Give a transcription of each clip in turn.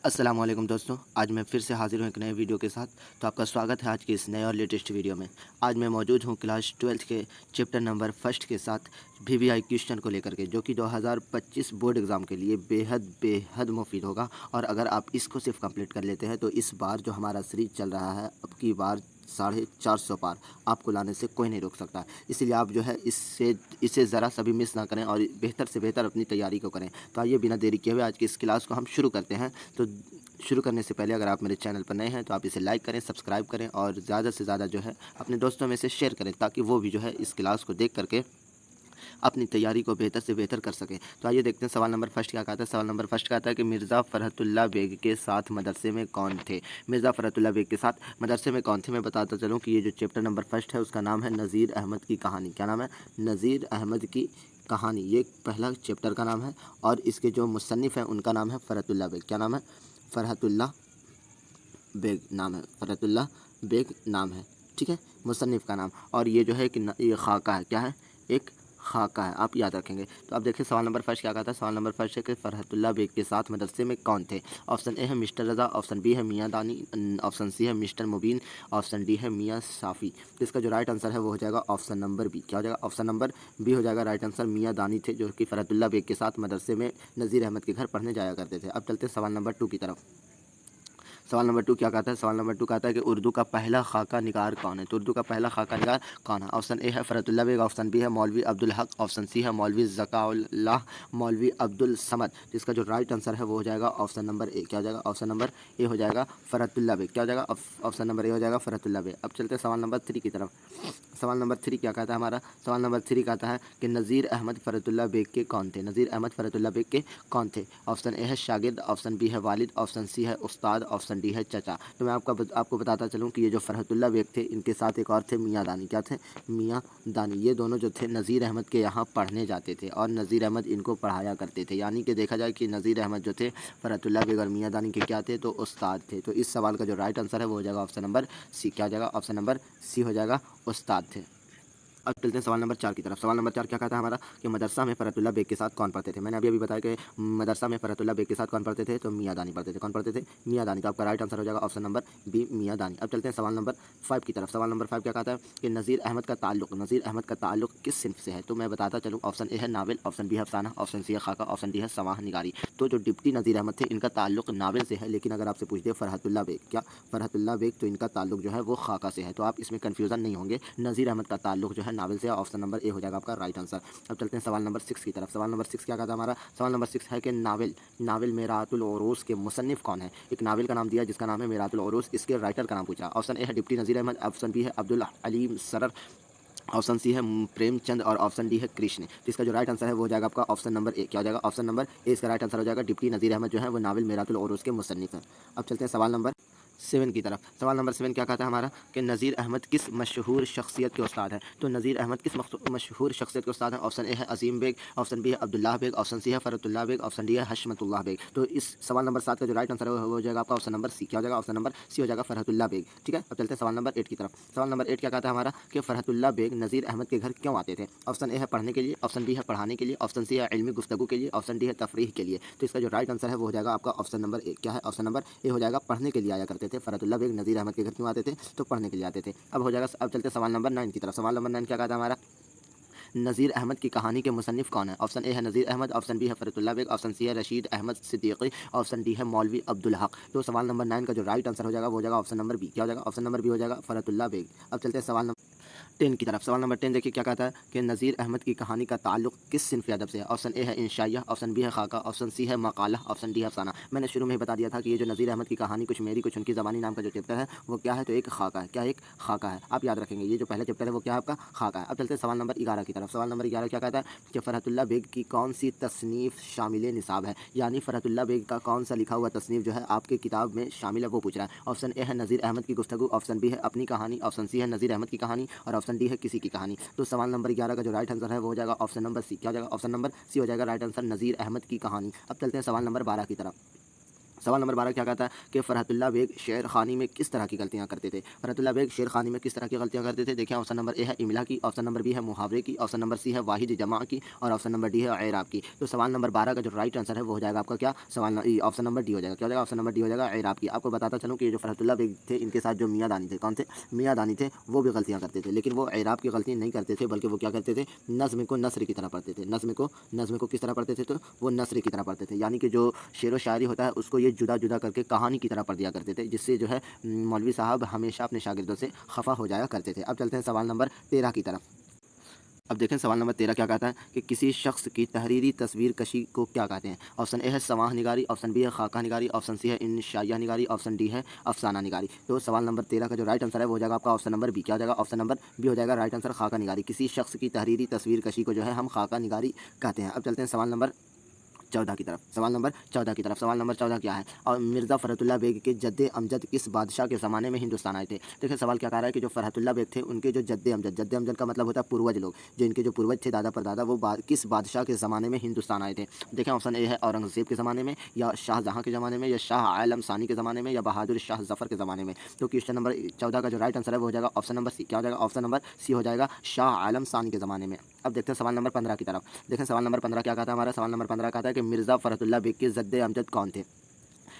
अस्सलाम वालेकुम दोस्तों, आज मैं फिर से हाज़िर हूँ एक नए वीडियो के साथ। तो आपका स्वागत है आज के इस नए और लेटेस्ट वीडियो में। आज मैं मौजूद हूँ क्लास 12th के चैप्टर नंबर फर्स्ट के साथ वीवीआई क्वेश्चन को लेकर के, जो कि 2025 बोर्ड एग्ज़ाम के लिए बेहद बेहद मुफीद होगा। और अगर आप इसको सिर्फ कंप्लीट कर लेते हैं तो इस बार जो हमारा सीरीज चल रहा है, अब की बार 450 पार आपको लाने से कोई नहीं रोक सकता। इसीलिए आप जो है इसे ज़रा सा भी मिस ना करें और बेहतर से बेहतर अपनी तैयारी को करें। तो आइए बिना देरी किए हुए आज की इस क्लास को हम शुरू करते हैं। तो शुरू करने से पहले अगर आप मेरे चैनल पर नए हैं तो आप इसे लाइक करें, सब्सक्राइब करें और ज़्यादा से ज़्यादा जो है अपने दोस्तों में से शेयर करें, ताकि वो भी जो है इस क्लास को देख करके अपनी तैयारी को बेहतर से बेहतर कर सकें। तो आइए देखते हैं सवाल नंबर फर्स्ट क्या कहता है। सवाल नंबर फर्स्ट कहता है कि मिर्ज़ा फ़रहतुल्लाह बेग के साथ मदरसे में कौन थे। मिर्ज़ा फ़रहतुल्लाह बेग के साथ मदरसे में कौन थे, मैं बताता चलूँ कि ये जो चैप्टर नंबर फर्स्ट है उसका नाम है नज़ीर अहमद की कहानी। क्या नाम है? नज़ीर अहमद की कहानी। ये पहला चैप्टर का नाम है और इसके जो मुसन्निफ़ हैं उनका नाम है फ़रहतुल्लाह बेग। क्या नाम है? फ़रहतुल्लाह बेग नाम है। फ़रहतुल्लाह बेग नाम है, ठीक है, मुसन्निफ़ का नाम। और ये जो है कि ये खाका है। क्या है? एक खाका है, आप याद रखेंगे। तो अब देखिए सवाल नंबर फर्स्ट क्या कहता है। सवाल नंबर फर्स्ट है कि फ़रहतुल्लाह बेग के साथ मदरसे में कौन थे। ऑप्शन ए है मिस्टर रज़ा, ऑप्शन बी है मियाँ दानी, ऑप्शन सी है मिस्टर मुबीन, ऑप्शन डी है मियाँ साफ़ी। तो इसका जो राइट आंसर है वो हो जाएगा ऑप्शन नंबर बी। क्या हो जाएगा? ऑप्शन नंबर बी हो जाएगा राइट आंसर। मियाँ दानी थे जो कि फ़रहतुल्लाह बेग के साथ मदरसे में नज़ीर अहमद के घर पढ़ने जाया करते थे। अब चलते हैं सवाल नंबर 2 की तरफ। सवाल नंबर 2 क्या कहता है। सवाल नंबर 2 कहता है कि उर्दू का पहला खाका निगार कौन है। तो उर्दू का पहला खाका निगार कौन है? ऑप्शन ए है फ़रहतुल्लाह बेग, ऑप्शन बी है मौलवी अब्दुल हक, ऑप्शन सी है मौलवी ज़काउल्लाह, मौलवी अब्दुल समद। जिसका जो राइट आंसर है वो हो जाएगा ऑप्शन नंबर ए। क्या हो जाएगा? ऑप्शन नंबर ए हो जाएगा फ़रहतुल्लाह बेग। क्या हो जाएगा? ऑप्शन नंबर ए हो जाएगा फ़रहतुल्लाह बेग। अब चलते हैं सवाल नंबर 3 की तरफ। सवाल नंबर 3 क्या कहता है हमारा। सवाल नंबर 3 कहता है कि नज़ीर अहमद फ़रहतुल्लाह बेग के कौन थे। नज़ीर अहमद फ़रहतुल्लाह बेग के कौन थे? ऑप्शन ए है शागिर्द, ऑप्शन बी है वालिद, ऑप्शन सी है उस्ताद, ऑप्शन डी है चचा। तो मैं आपको बताता चलूँ कि ये जो फ़रहतुल्लाह बेग थे इनके साथ एक और थे मियाँ दानी। क्या थे? मियाँ दानी। ये दोनों जो थे नज़ीर अहमद के यहाँ पढ़ने जाते थे और नज़ीर अहमद इनको पढ़ाया करते थे। यानी कि देखा जाए कि नज़ीर अहमद जो थे फ़रहतुल्लाह बेग और मियाँ दानी के क्या थे, तो उस्ताद थे। तो इस सवाल का जो राइट आंसर है वो हो जाएगा ऑप्शन नंबर सी। क्या हो जाएगा? ऑप्शन नंबर सी हो जाएगा, उस्ताद थे। अब चलते हैं सवाल नंबर 4 की तरफ। सवाल नंबर 4 क्या कहता है हमारा कि मदरसा में फ़रहतुल्लाह बेग के साथ कौन पढ़ते थे। मैंने अभी बताया कि मदरसा में फ़रहतुल्लाह बेग के साथ कौन पढ़ते थे, तो मियाँ दानी पढ़ते थे। कौन पढ़ते थे? मियाँ दानी। तो आपका राइट आंसर हो जाएगा ऑप्शन नंबर बी, मियाँ दानी। अब चलते हैं सवाल नंबर 5 की तरफ। सवाल नंबर 5 क्या कहता है कि नज़ीर अहमद का ताल्लुक किस सिन्फ से है। तो मैं बताता चलूँ, ऑप्शन ए है नावल, ऑप्शन बी है अफसाना, ऑप्शन सी है खाका, ऑप्शन डी है समाह निगारी। तो जो डिप्टी नज़ीर अहमद थे इनका ताल्लुक नावल से है, लेकिन अगर आपसे पूछ दे फ़रहतुल्लाह बेग, क्या फ़रहतुल्लाह बेग, तो इनका ताल्लुक जो है वो खाका से है। तो आप इसमें कन्फ्यूज़न नहीं होंगे, नज़ीर अहमद का ताल्लुक जो है नावल से है। ऑप्शन नंबर ए हो जाएगा आपका राइट आंसर। अब चलते हैं सवाल नंबर 6 की तरफ। सवाल नंबर 6 क्या कहता है हमारा। सवाल नंबर 6 है कि नावल मेरातुल उरूस के मुसन्निफ़ कौन है। एक नावल का नाम दिया जिसका नाम है मेरातुल उरूस, इसके राइटर का नाम पूछा। ऑप्शन ए है डिप्टी नज़ीर अहमद, ऑप्शन बी है अब्दुल अलीम सरर, ऑप्शन सी है प्रेमचंद और ऑप्शन डी है कृष्ण। तो इसका जो राइट आंसर है वो हो जाएगा आपका ऑप्शन नंबर ए। क्या हो जाएगा? ऑप्शन नंबर ए इसका राइट आंसर हो जाएगा। डिप्टी नज़ीर अहमद जो है वो नावल मेरातुल उरूस के मुसन्निफ़ हैं। अब चलते हैं सवाल नंबर 7 की तरफ। सवाल नंबर 7 क्या कहता है हमारा कि नज़ीर अहमद किस मशहूर शख्सियत के उस्ताद हैं। तो नज़ीर अहमद किस मशहूर शख्सियत के उस्ताद हैं। ऑप्शन ए है अजीम बेग, ऑप्शन बी है अब्दुल्लाह बेग, ऑप्शन सी है फ़रहतुल्लाह बेग, ऑप्शन डी है हशमतुल्लाह बेग। तो इस सवाल नंबर 7 का जो राइट आंसर है वो हो जाएगा आपका ऑप्शन नंबर सी। क्या हो जाएगा? ऑप्शन नंबर सी हो जाएगा फ़रहतुल्लाह बेग, ठीक है। अब चलते हैं सवाल नंबर 8 की तरफ। सवाल नंबर 8 क्या कहता है हमारा कि फ़रहतुल्लाह बेग नज़ीर अहमद के घर क्यों आते थे। ऑप्शन ए है पढ़ने के लिए, ऑप्शन बी है पढ़ाने के लिए, ऑप्शन सी है इल्मी गुफ्तगू के लिए, ऑप्शन डी है तफरीह के लिए। तो इसका जो राइट आंसर है वो हो जाएगा आपका ऑप्शन नंबर ए। क्या है? ऑप्शन नंबर ए हो जाएगा, पढ़ने के लिए आया करते थे। फ़रहतुल्लाह बेग नज़ीर अहमद के घर क्यों आते थे, तो पढ़ने के लिए आते थे। अब हो जाएगा, अब चलते सवाल नंबर 9 की तरफ। सवाल नंबर 9 क्या कहता है हमारा, नज़ीर अहमद की कहानी के मुसन्निफ़ कौन है। ऑप्शन ए है नज़ीर अहमद, ऑप्शन बी है फ़रहतुल्लाह बेग, ऑप्शन सी है रशीद अहमद सिद्दीकी, ऑप्शन डी है मौलवी अब्दुल हक। तो सवाल नंबर 9 का जो राइट आंसर हो जाएगा वो हो जाएगा ऑप्शन नंबर बी। क्या हो जाएगा? ऑप्शन नंबर बी हो जाएगा फ़रहतुल्लाह बेग। अब चलते हैं सवाल 10 की तरफ। सवाल नंबर 10 देखिए क्या कहता है कि नज़ीर अहमद की कहानी का ताल्लुक किस सिन्फ़ अदब से है। ऑप्शन ए है इंशाइया, ऑप्शन बी है खाका, ऑप्शन सी है मकाला, ऑप्शन डी है अफसाना। मैंने शुरू में ही बता दिया था कि ये जो नज़ीर अहमद की कहानी कुछ मेरी कुछ उनकी ज़बानी नाम का जो चैप्टर है वो क्या है, तो एक खाका है। क्या है? एक खाका है। आप याद रखेंगे, ये जो पहला चैप्टर है वो क्या है आपका, खाका है। अब चलते हैं सवाल नंबर 11 की तरफ। सवाल नंबर 11 क्या कहता है कि फ़रहतुल्लाह बेग की कौन सी तसनीफ़ शामिल निसाब है। यानी फ़रहतुल्लाह बेग का कौन सा लिखा हुआ तसनीफ़ जो है आपके किताब में शामिल है वो पूछ रहा है। ऑप्शन ए है नज़ीर अहमद की गुफ्तगू, ऑप्शन बी है अपनी कहानी, ऑप्शन सी है नज़ीर अहमद की कहानी और ऑप्शन डी है किसी की कहानी। तो सवाल नंबर 11 का जो राइट आंसर है वो हो जाएगा ऑप्शन नंबर सी। क्या हो जाएगा? ऑप्शन नंबर सी हो जाएगा राइट आंसर, नज़ीर अहमद की कहानी। अब चलते हैं सवाल नंबर 12 की तरफ। सवाल नंबर 12 क्या कहता है कि फ़रहतुल्लाह बेग शेर खानी में किस तरह की गलतियाँ करते थे। फ़रहतुल्लाह बेग शेर खानी में किस तरह की गलतियाँ करते थे। देखिए ऑप्शन नंबर ए है इमला की, ऑप्शन नंबर बी है मुहावरे की, ऑप्शन नंबर सी है वाहिद जमा की और ऑप्शन नंबर डी है एराब की। तो सवाल नंबर 12 का जो राइट आंसर है वो हो जाएगा आपका क्या, ऑप्शन नंबर डी हो जाएगा। क्या हो जाएगा, ऑप्शन नंबर डी हो जाएगा एराब की। आपको बताता चलूँ कि ये जो फ़रहतुल्लाह बेग थे इनके साथ जो मियाँ दानी थे, कौन थे, मियाँ दानी थे, वो भी गलतियाँ करते थे, लेकिन वो एराब की गलती नहीं करते थे, बल्कि वो क्या करते थे, नज़्म को नस्र की तरह पढ़ते थे। नज़्म को किस तरह पढ़ते थे, तो वो नस्र की तरह पढ़ते थे, यानी कि जो शेर व शायरी होता है उसको ये जुदा जुदा करके कहानी की तरह पढ़ दिया करते थे, जिससे जो है मौलवी साहब हमेशा अपने शागिर्दों से खफा हो जाया करते थे। अब चलते हैं सवाल नंबर 13 की तरफ। अब देखें सवाल नंबर 13 क्या कहता है कि किसी शख्स की तहरीरी तस्वीर कशी को क्या कहते हैं। ऑप्शन ए है सवाह निगारी, ऑप्शन बी है खाका निगारी, ऑप्शन सी है इंशाइया निगारी, ऑप्शन डी है अफसाना निगारी। तो सवाल नंबर 13 का जो राइट आंसर है वो हो जाएगा आपका ऑप्शन नंबर बी। क्या हो जाएगा, ऑप्शन नंबर बी हो जाएगा राइट आंसर, खाका निगारी। किसी शख्स की तहरीरी तस्वीर कशी को जो है हम खाका निगारी कहते हैं। अब चलते हैं सवाल नंबर 14 की तरफ। सवाल नंबर 14 की तरफ। सवाल नंबर 14 क्या है, और मिर्ज़ा फ़रहतुल्लाह बेग के जद्दे अमजद किस बादशाह के ज़माने में हिंदुस्तान आए थे। देखिए सवाल क्या कह रहा है कि जो फ़रहतुल्लाह बेग थे उनके जो जद्दे अमजद का मतलब होता है पूर्वज लोग, जो इनके जो पूर्वज थे दादा परदादा, वो किस बादशाह के ज़माने में हिंदुस्तान आए थे। देखें ऑप्शन ए है औरंगज़ेब के ज़माने में, या शाहजहाँ के ज़माने में, या शाह आलम सानी के ज़माने में, या बहादुर शाह जफ़र के ज़माने में। तो क्वेश्चन नंबर 14 का जो राइट आंसर है वो हो जाएगा ऑप्शन नंबर सी। क्या हो जाएगा, ऑप्शन नंबर सी हो जाएगा, शाह आलम सानी के ज़माने में। अब देखते हैं सवाल नंबर 15 की तरफ। देखें सवाल नंबर 15 क्या कहता है हमारा, सवाल नंबर 15 कहता है कि मिर्ज़ा फ़रहतुल्लाह बेग के जद्दे अमजद कौन थे।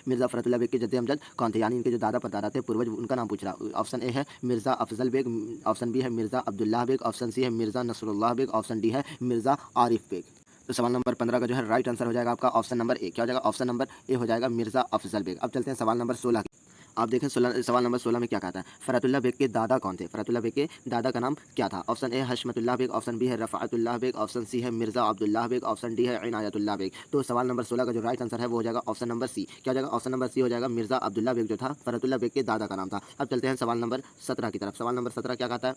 मिर्ज़ा फ़रहतुल्लाह बेग के जद्दे अमजद कौन थे, यानी इनके जो दादा परदादा थे पूर्वज, उनका नाम पूछ रहा। ऑप्शन ए है मिर्ज़ा अफजल बेग, ऑप्शन बी है Mirza Abdullah bag, option C है मिर्ज़ा नसरुल्लाह बेग, ऑप्शन डी है मिर्ज़ा आरिफ बेग। तो सवाल नंबर 15 का जो है राइट आंसर हो जाएगा आपका ऑप्शन नंबर ए। क्या हो जाएगा, ऑप्शन नंबर ए हो जाएगा मिर्ज़ा अफजल बेग। अब चलते हैं सवाल नंबर 16। आप देखें सवाल नंबर 16 में क्या कहता है, फ़रहतुल्लाह बेग के दादा कौन थे। फ़रहतुल्लाह बेग के दादा का नाम क्या था। Option A Hashmatullah bag, option B है रफ़अतुल्लाह बेग, ऑप्शन सी है Mirza Abdullah bag, option D है इनायतुल्लाह बेग। तो सवाल नंबर 16 का जो राइट आंसर है वो हो जाएगा ऑप्शन नंबर सी। क्या हो जाएगा, ऑप्शन नंबर सी हो जाएगा, मिर्ज़ा अब्दुल्लाह बेग जो था फ़रहतुल्लाह बेग के दादा का नाम था। अब चलते हैं सवाल नंबर 17 की तरफ। सवाल नंबर 17 क्या कहता है,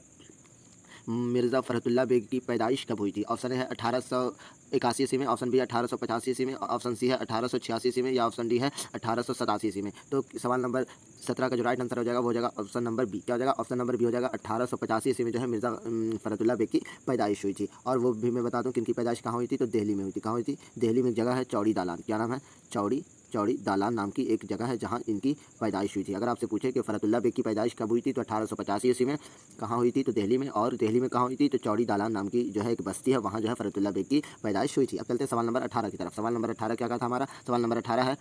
मिर्ज़ा फ़रहतुल्लाह बेग की पैदाइश कब हुई थी। ऑप्शन ए है 1881 ईस्वी में, ऑप्शन बी है 1885 ईस्वी में, ऑप्शन सी है 1886 ईस्वी में, या ऑप्शन डी है 1887 ईस्वी में। तो सवाल नंबर 17 का जो राइट आंसर हो जाएगा वो हो जाएगा ऑप्शन नंबर बी। क्या हो जाएगा, ऑप्शन नंबर बी हो जाएगा 1885 ईस्वी में जो है मिर्ज़ा फ़रहतुल्लाह बेग की पैदाइश हुई थी। और वो भी मैं बता दूँ कि इनकी पैदाइश कहाँ हुई थी, तो दिल्ली में हुई थी। कहाँ हुई थी, दिल्ली में एक जगह है चौड़ी दालान। क्या नाम है, चौड़ी दालान नाम की एक जगह है जहाँ इनकी पैदाइश हुई थी। अगर आपसे पूछे कि फ़रहतुल्लाह बेग की पैदाइश कब हुई थी, तो 1885 ईस्वी में। कहाँ हुई थी, तो दिल्ली में। और दिल्ली में कहाँ हुई थी, तो चौड़ी दालान नाम की जो है एक बस्ती है, वहाँ जो है फ़रहतुल्लाह बेग की पैदाइश हुई थी। अब चलते हैं सवाल नंबर 18 की तरफ। सवाल नंबर 18 क्या कहा था हमारा, सवाल नंबर 18 है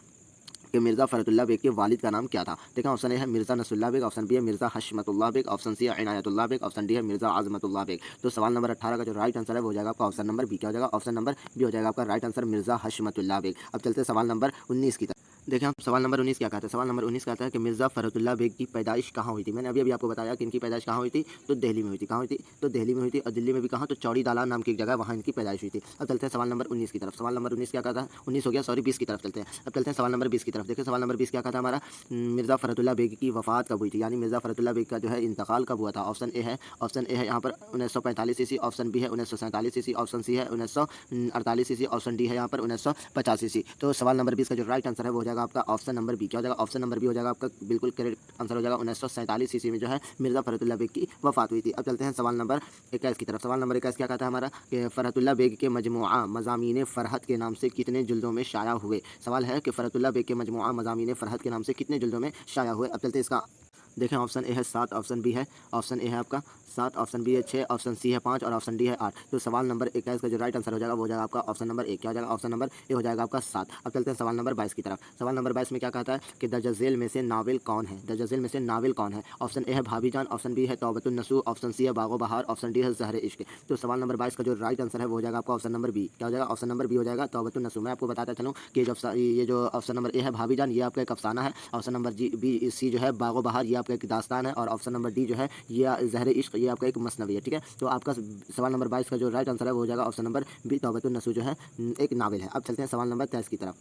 कि मिर्ज़ा फ़रहतुल्लाह बेग के वालिद का नाम क्या था। देखा ऑप्शन ए है मिर्ज़ा नसरुल्लाह बेग, ऑप्शन बी है Mirza Hashmatullah bag, option C है इनायतुल्लाह बेग, ऑप्शन डी है मिर्ज़ा आज़मतुल्लाह बेग। तो सवाल नंबर 18 का जो राइट आंसर है वो हो जाएगा आपका ऑप्शन नंबर बी। क्या हो जाएगा, ऑप्शन नंबर बी हो जाएगा आपका राइट आंसर, मिर्ज़ा हशमतुल्लाह बेग। अब चलते हैं सवाल नंबर 19 की तरफ। देखें हम सवाल नंबर 19 क्या कहता है, सवाल नंबर 19 कहता है कि मिर्ज़ा फ़रहतुल्लाह बेग की पैदाइश कहाँ हुई थी। मैंने अभी आपको बताया कि इनकी पैदाइश कहाँ हुई थी, तो दिल्ली में हुई थी। कहाँ हुई थी, तो दिल्ली में हुई थी। और दिल्ली में भी कहाँ, तो चौड़ी दालान नाम की एक जगह, वहाँ इनकी पैदाइश हुई थी। अब चलते हैं सवाल नंबर 19 की तरफ। सवाल नंबर 19 क्या कहता है, 19 हो गया, सॉरी 20 की तरफ चलते हैं। अब चलते हैं सवाल नंबर 20 की तरफ। देखिए सवाल नंबर 20 क्या कहता है हमारा, मिर्ज़ा फ़रहतुल्लाह बेग की वफ़ात कब हुई थी, यानी मिर्ज़ा फ़रहतुल्लाह बेग का जो है इंतकाल कब हुआ था। ऑप्शन ए है यहाँ पर 1945 ईस्वी, ऑप्शन बी है 1947 ईस्वी, ऑप्शन सी है 1948 ईस्वी, ऑप्शन डी है यहाँ पर 1950 ईस्वी। तो सवाल नंबर 20 का जो राइट आंसर है वो हो जाएगा आपका ऑप्शन नंबर बी। क्या हो जाएगा, ऑप्शन नंबर बी हो जाएगा आपका बिल्कुल करेक्ट आंसर हो जाएगा। 1947 ईस्वी में जो है मिर्ज़ा फ़रहतुल्लाह बेग की वफ़ात हुई थी। अब चलते हैं सवाल नंबर 21 की तरफ। सवाल नंबर 21 क्या कहता है हमारा कि फ़रहतुल्लाह बेग के मजमुआ मज़ामीन फ़रहत के नाम से कितने जुल्दों में शाया हुए। सवाल है कि फ़रहतुल्लाह बेग के मजमुआ मज़ामीन फ़रहत के नाम से कितने जुल्दों में शाया हुए। अब चलते हैं इसका देखें, ऑप्शन ए है 7, ऑप्शन बी है, ऑप्शन ए है आपका 7, ऑप्शन बी है 6, ऑप्शन सी है 5 और ऑप्शन डी है 8। तो सवाल नंबर 21 का जो राइट आंसर हो जाएगा वो हो जाएगा आपका ऑप्शन नंबर ए। क्या हो जाएगा, ऑप्शन नंबर ए हो जाएगा आपका 7। अब चलते हैं सवाल नंबर 22 की तरफ। सवाल नंबर 22 में क्या कहता है कि दर्ज झेल में से नाविल कौन है। दर्ज झेल में से नाविल कौन है। ऑप्शन ए है भाभी जान, ऑप्शन बी है तौबतुन नसूह, ऑप्शन सी है बागो बहार, ऑप्शन डी है ज़हर इश्क। तो सवाल नंबर 22 का जो राइट आंसर है वो हो जाएगा आपका ऑप्शन नंबर बी। क्या हो जाएगा, ऑप्शन नंबर बी हो जाएगा तौबतुन नसूह। मैं आपको बताता चलूँ कि ये जो ऑप्शन नंबर ए है भाभी जान, ये आपका एक अफसाना है। ऑप्शन नंबर बी सी जो है बागो बहार, ये आपका एक दास्तान है। और ऑप्शन नंबर डी जो है ये ज़हर इश्क, ये आपका एक मसनवी है। ठीक है, तो आपका सवाल नंबर 22 का जो राइट आंसर है वो हो जाएगा ऑप्शन नंबर बी, तौबतुन नसूह जो है एक नावल है। अब चलते हैं सवाल नंबर 23 की तरफ।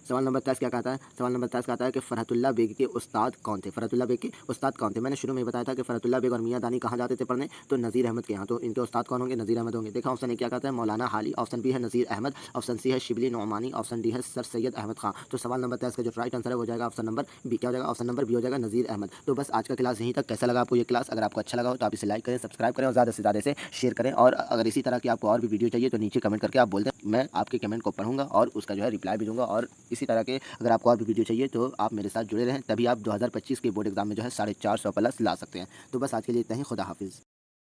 सवाल नंबर 23 क्या कहता है, सवाल नंबर 23 कहता है कि फ़रहतुल्लाह बेग के उस्ताद कौन थे। फ़रहतुल्लाह बेग के उस्ताद कौन थे। मैंने शुरू में ही बताया था कि फ़रहतुल्लाह बेग और मियाँ दानी कहाँ जाते थे पढ़ने, तो नज़ीर अहमद के यहाँ। तो इनके उस्ताद कौन होंगे, नज़ीर अहमद होंगे। देखा ऑप्शन ए क्या कहता है मौलाना हाली, ऑप्शन बी है नज़ीर अहमद, ऑप्शन सी है शिबली नौमानी, ऑप्शन डी है सर सैयद अहमद खां। तो सवाल नंबर 23 का जो राइट आंसर है वो हो जाएगा ऑप्शन नंबर बी। क्या हो जाएगा, ऑप्शन नंबर बी हो जाएगा नज़ीर अहमद। तो बस आज का क्लास यहीं तक। कैसा लगा आपको ये क्लास, अगर आपको अच्छा लगा हो तो आप इसे लाइक करें, सब्सक्राइब करें और ज़्यादा से ज़्यादा से शेयर करें। और अगर इसी तरह की आपको और भी वीडियो चाहिए तो नीचे कमेंट करके आप बोल दें। मैं आपके कमेंट को पढ़ूंगा और उसका जो है रिप्लाई भी दूंगा। और इसी तरह के अगर आपको और भी वीडियो चाहिए तो आप मेरे साथ जुड़े रहें, तभी आप 2025 के बोर्ड एग्जाम में जो है 450 प्लस ला सकते हैं। तो बस आज के लिए इतना ही। खुदा हाफिज़।